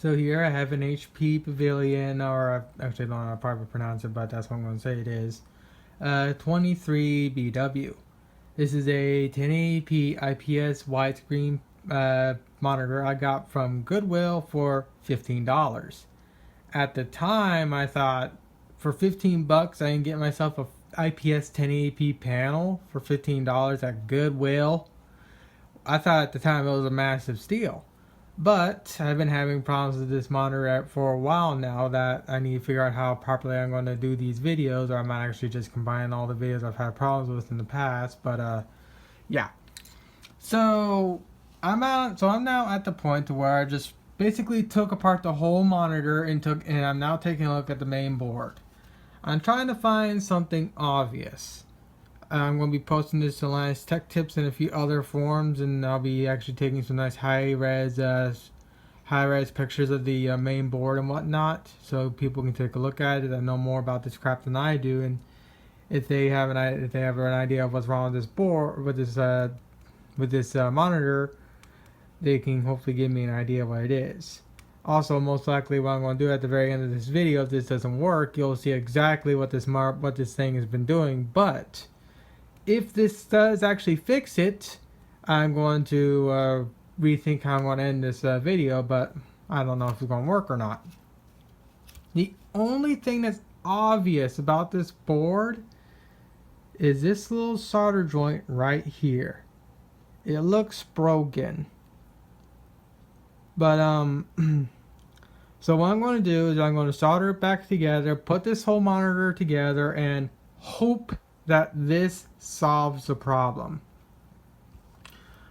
So here I have an HP Pavilion, or I actually don't know how to probably pronounce it, but that's what I'm going to say it is. 23BW. This is a 1080p IPS widescreen monitor I got from Goodwill for $15. At the time, I thought for 15 bucks I can get myself a IPS 1080p panel for $15 at Goodwill. I thought at the time it was a massive steal. But I've been having problems with this monitor for a while now that I need to figure out how properly I'm going to do these videos, or I might actually just combine all the videos I've had problems with in the past. But yeah. So I'm now at the point to where I just basically took apart the whole monitor and I'm now taking a look at the main board. I'm trying to find something obvious. I'm going to be posting this to nice tech tips and a few other forums, and I'll be actually taking some nice high-res pictures of the main board and whatnot, so people can take a look at it and know more about this crap than I do. And if they have an idea of what's wrong with this board, with this monitor, they can hopefully give me an idea of what it is. Also, most likely, what I'm going to do at the very end of this video, if this doesn't work, you'll see exactly what this thing has been doing. But if this does actually fix it, I'm going to rethink how I'm going to end this video, but I don't know if it's going to work or not. The only thing that's obvious about this board is this little solder joint right here. It looks broken. But so what I'm going to do is I'm going to solder it back together, put this whole monitor together, and hope that this solves the problem.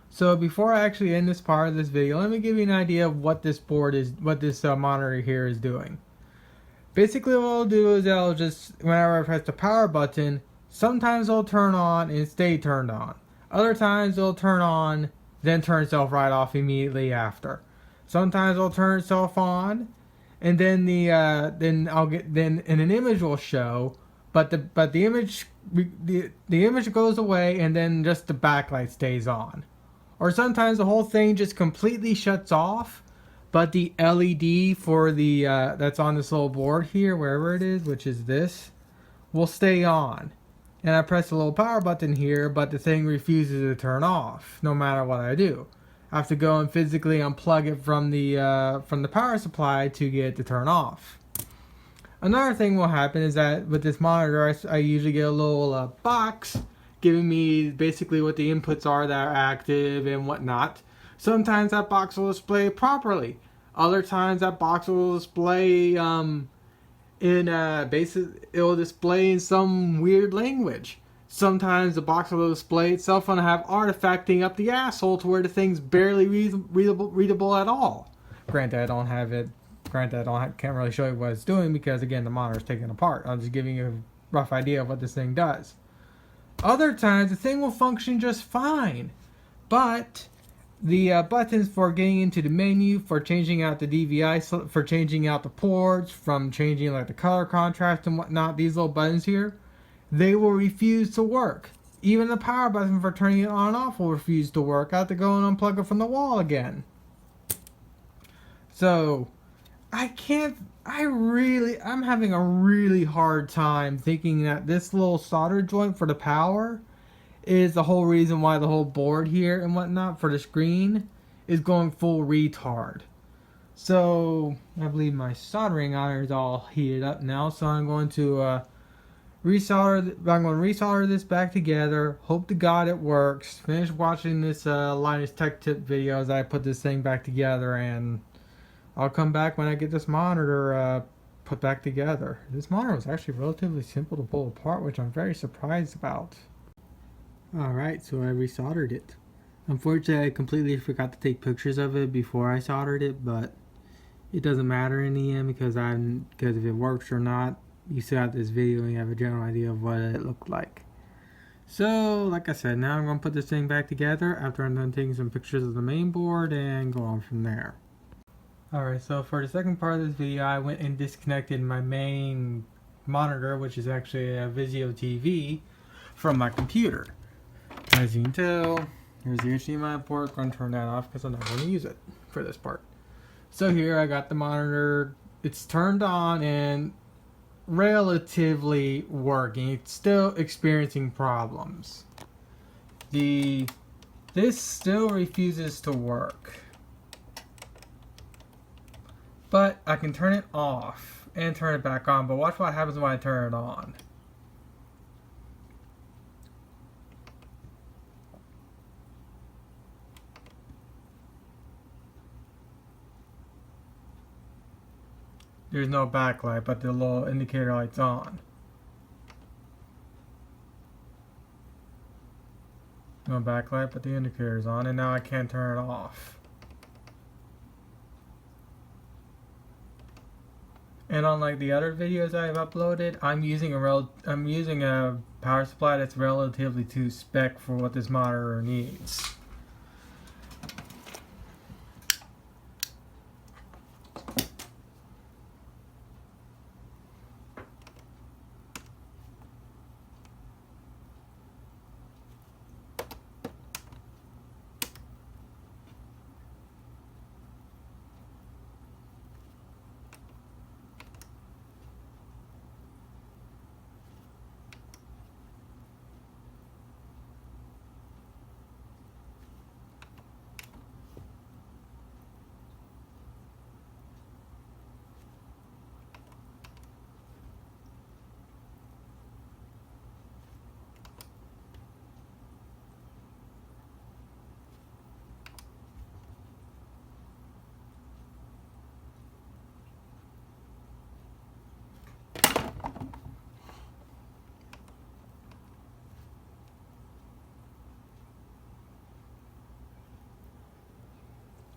So before I actually end this part of this video, let me give you an idea of what this monitor here is doing. Basically what I'll do is I'll just, whenever I press the power button, sometimes it'll turn on and stay turned on. Other times it'll turn on, then turn itself right off immediately after. Sometimes it'll turn itself on, and then then an image will show, but the image goes away, and then just the backlight stays on. Or sometimes the whole thing just completely shuts off, but the LED for the that's on this little board here, wherever it is, which is this, will stay on. And I press the little power button here, but the thing refuses to turn off, no matter what I do. I have to go and physically unplug it from the power supply to get it to turn off. Another thing will happen is that with this monitor, I usually get a little box giving me basically what the inputs are that are active and whatnot. Sometimes that box will display properly. Other times that box will display it'll display in some weird language. Sometimes the box will display itself and have artifacting up the asshole to where the thing's barely readable at all. Granted, can't really show you what it's doing because, again, the monitor's taken apart. I'm just giving you a rough idea of what this thing does. Other times, the thing will function just fine, but the buttons for getting into the menu, for changing out the DVI, for changing out the ports, from changing like the color contrast and whatnot, these little buttons here, they will refuse to work. Even the power button for turning it on and off will refuse to work. I have to go and unplug it from the wall again. So I'm having a really hard time thinking that this little solder joint for the power is the whole reason why the whole board here and whatnot for the screen is going full retard. So I believe my soldering iron is all heated up now, so I'm going to resolder this back together. Hope to God it works. Finish watching this Linus Tech Tip video as I put this thing back together, and I'll come back when I get this monitor put back together. This monitor was actually relatively simple to pull apart, which I'm very surprised about. Alright, so I resoldered it. Unfortunately, I completely forgot to take pictures of it before I soldered it, but it doesn't matter in the end because if it works or not, you still have this video and you have a general idea of what it looked like. So, like I said, now I'm going to put this thing back together after I'm done taking some pictures of the main board and go on from there. Alright, so for the second part of this video, I went and disconnected my main monitor, which is actually a Vizio TV, from my computer. As you can tell, here's the HDMI port. I'm going to turn that off because I'm not going to use it for this part. So here I got the monitor. It's turned on and relatively working. It's still experiencing problems. This still refuses to work. But I can turn it off and turn it back on. But watch what happens when I turn it on. There's no backlight, but the little indicator light's on. No backlight, but the indicator's on, and now I can't turn it off. And unlike the other videos I've uploaded, I'm using a power supply that's relatively to spec for what this monitor needs.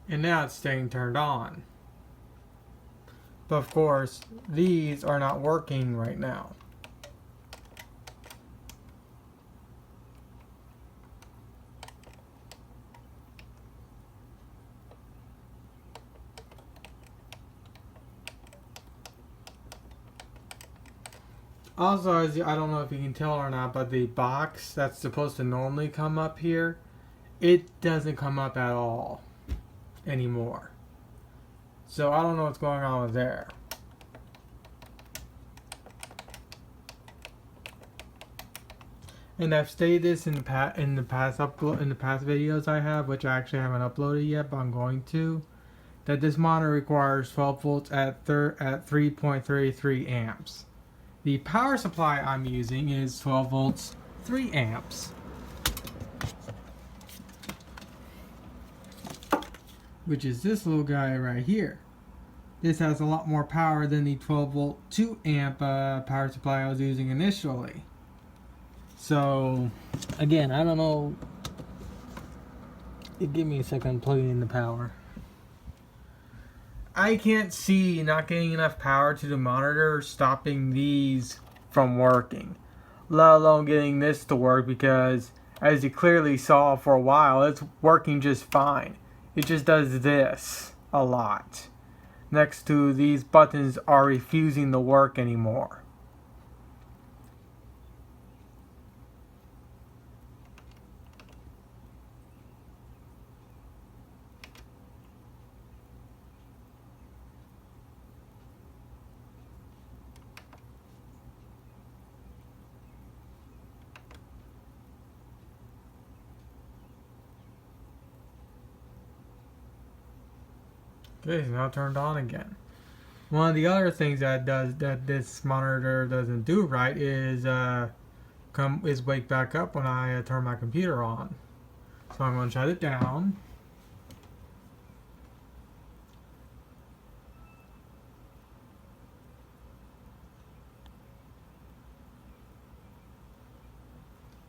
And now it's staying turned on. But of course, these are not working right now. Also, as I don't know if you can tell or not, but the box that's supposed to normally come up here, it doesn't come up at all anymore. So I don't know what's going on with there. And I've stated this in the past videos I have, which I actually haven't uploaded yet, but I'm going to, that this monitor requires 12 volts at 3.33 amps. The power supply I'm using is 12 volts, 3 amps. Which is this little guy right here. This has a lot more power than the 12 volt, 2 amp power supply I was using initially. So, again, I don't know. Give me a second, I'm plugging in the power. I can't see not getting enough power to the monitor stopping these from working, let alone getting this to work, because as you clearly saw for a while, it's working just fine. It just does this a lot. Next to these buttons are refusing to work anymore. Okay, it's now turned on again. One of the other things that this monitor doesn't do right is wake back up when I turn my computer on. So I'm going to shut it down.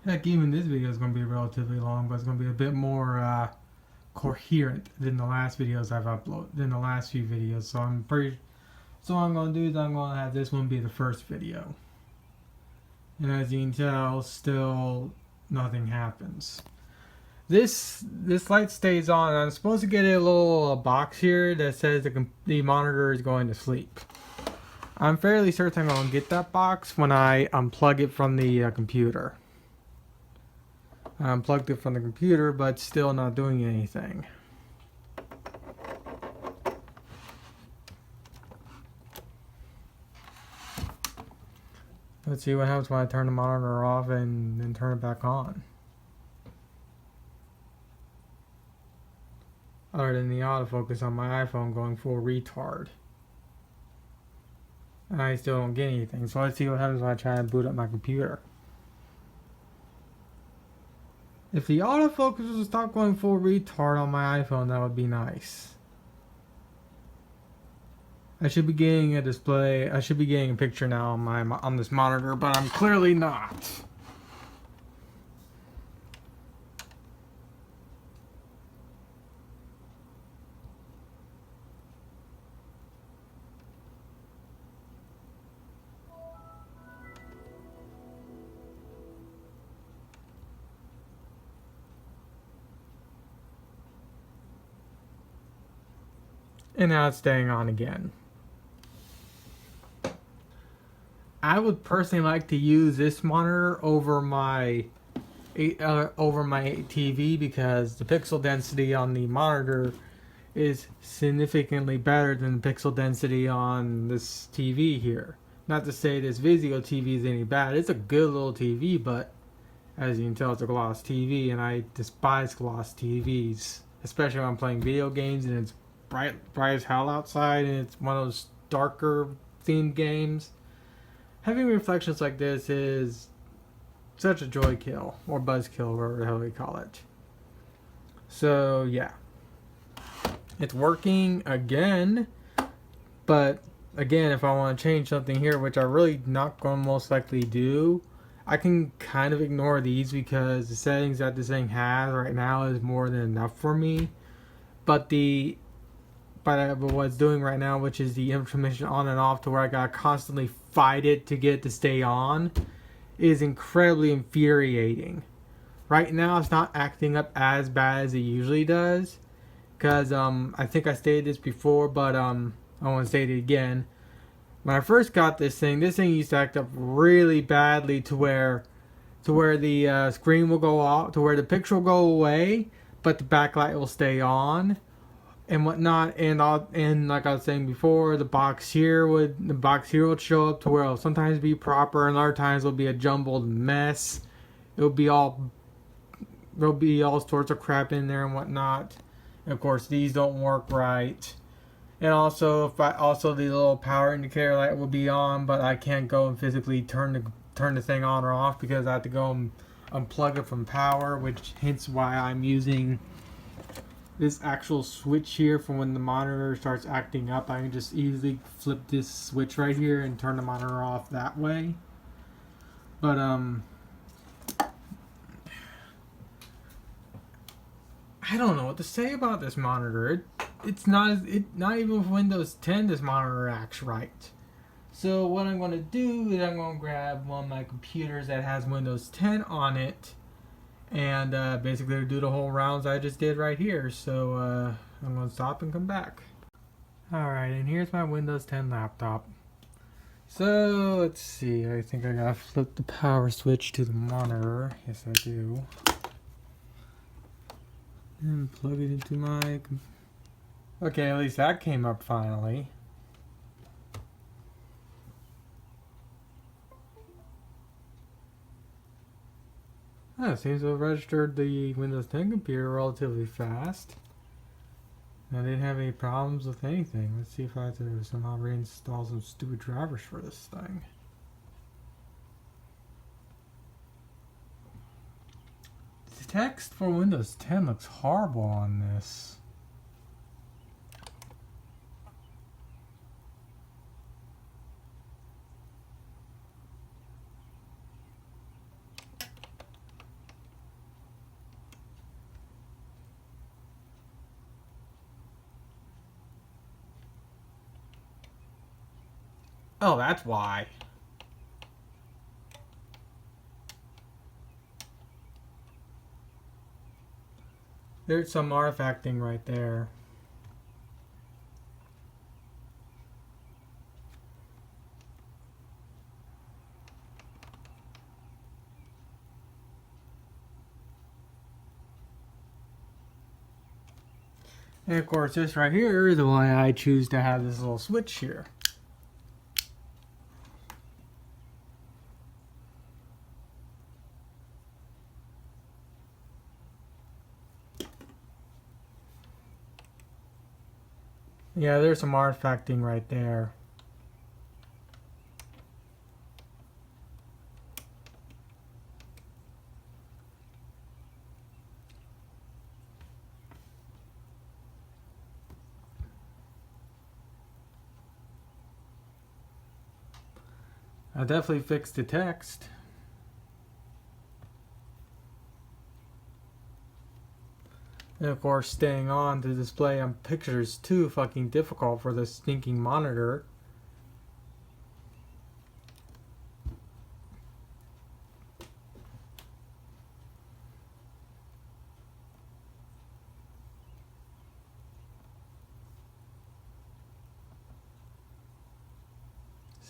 Heck, even this video is going to be relatively long, but it's going to be a bit more coherent than the last videos I've uploaded, than the last few videos. So what I'm going to do is I'm going to have this one be the first video. And as you can tell, still nothing happens. This light stays on. I'm supposed to get a little box here that says the monitor is going to sleep. I'm fairly certain I'm going to get that box when I unplug it from the computer. I unplugged it from the computer, but still not doing anything. Let's see what happens when I turn the monitor off and then turn it back on. Other than the autofocus on my iPhone going full retard. And I still don't get anything. So let's see what happens when I try and boot up my computer. If the autofocus would stop going full retard on my iPhone, that would be nice. I should be getting a display. I should be getting a picture now on this monitor, but I'm clearly not. And now it's staying on again. I would personally like to use this monitor over my TV because the pixel density on the monitor is significantly better than the pixel density on this TV here. Not to say this Vizio TV is any bad. It's a good little TV, but as you can tell, it's a gloss TV, and I despise gloss TVs, especially when I'm playing video games and it's bright as hell outside and it's one of those darker themed games. Having reflections like this is such a joy kill, or buzz kill, or whatever the hell we call it. So yeah, it's working again, but again, if I want to change something here, which I really not going to most likely do, I can kind of ignore these because the settings that this thing has right now is more than enough for me. But what it's doing right now, which is the intermission on and off to where I gotta constantly fight it to get it to stay on, is incredibly infuriating. Right now it's not acting up as bad as it usually does, because I think I stated this before, but I want to state it again. When I first got this thing used to act up really badly to where the screen will go off, to where the picture will go away, but the backlight will stay on and whatnot. And like I was saying before, the box here would show up to where it'll sometimes be proper and other times it'll be a jumbled mess. There'll be all sorts of crap in there and whatnot. And of course, these don't work right. And also, the little power indicator light will be on, but I can't go and physically turn the thing on or off because I have to go and unplug it from power, which hence why I'm using this actual switch here for when the monitor starts acting up. I can just easily flip this switch right here and turn the monitor off that way. But I don't know what to say about this monitor. It's not even with Windows 10 this monitor acts right. So what I'm going to do is I'm going to grab one of my computers that has Windows 10 on it and basically do the whole rounds I just did right here. So I'm going to stop and come back. Alright, and here's my Windows 10 laptop. So let's see, I think I gotta flip the power switch to the monitor. Yes, I do. And plug it into my... Okay, at least that came up finally. Oh, it seems to have registered the Windows 10 computer relatively fast. I didn't have any problems with anything. Let's see if I have to somehow reinstall some stupid drivers for this thing. The text for Windows 10 looks horrible on this. Oh, that's why. There's some artifacting right there. And of course, this right here is why I choose to have this little switch here. Yeah, there's some artifacting right there. I definitely fixed the text. And of course, staying on to display on pictures is too fucking difficult for this stinking monitor.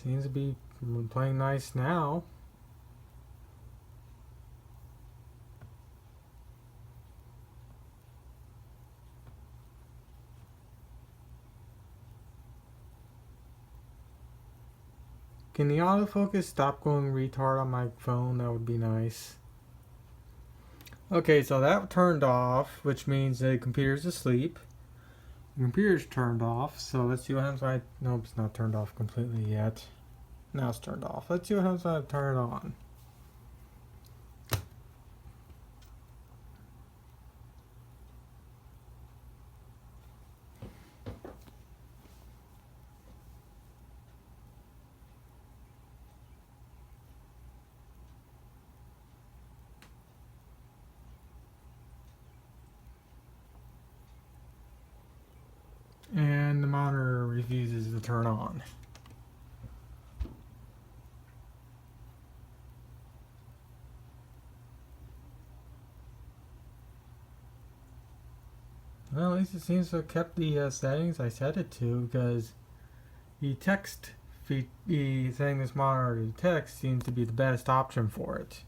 Seems to be playing nice now. Can the autofocus stop going retard on my phone? That would be nice. Okay, so that turned off, which means the computer's asleep. The computer's turned off, so let's see what happens when I... Nope, it's not turned off completely yet. Now it's turned off. Let's see what happens when I turn it on. And the monitor refuses to turn on. Well, at least it seems to have kept the settings I set it to, because the text setting this monitor to text seems to be the best option for it.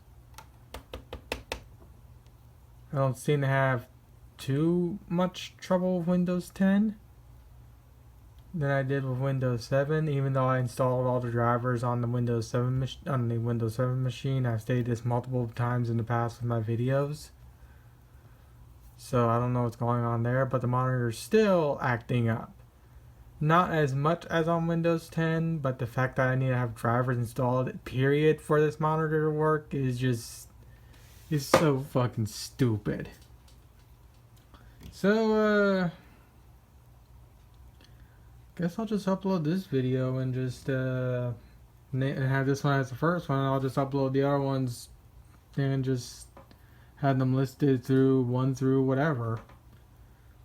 I don't seem to have too much trouble with Windows 10 than I did with Windows 7. Even though I installed all the drivers on the Windows 7 machine, I've stated this multiple times in the past with my videos. So I don't know what's going on there, but the monitor's still acting up. Not as much as on Windows 10, but the fact that I need to have drivers installed, period, for this monitor to work is so fucking stupid. So, guess I'll just upload this video and just and have this one as the first one. I'll just upload the other ones and just have them listed through whatever.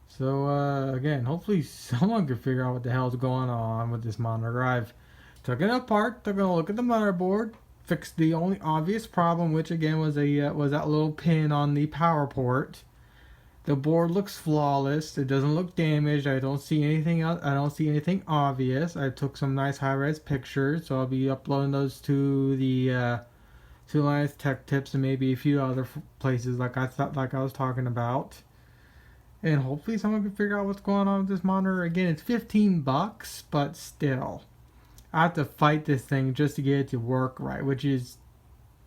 So again, hopefully someone can figure out what the hell's going on with this monitor. I've taken it apart, took a look at the motherboard, fixed the only obvious problem, which again was that little pin on the power port. The board looks flawless. It doesn't look damaged. I don't see anything else. I don't see anything obvious. I took some nice high-res pictures, so I'll be uploading those to the to Linus Tech Tips and maybe a few other places like I was talking about. And hopefully someone can figure out what's going on with this monitor. Again, it's $15, but still, I have to fight this thing just to get it to work right, which is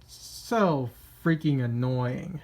so freaking annoying.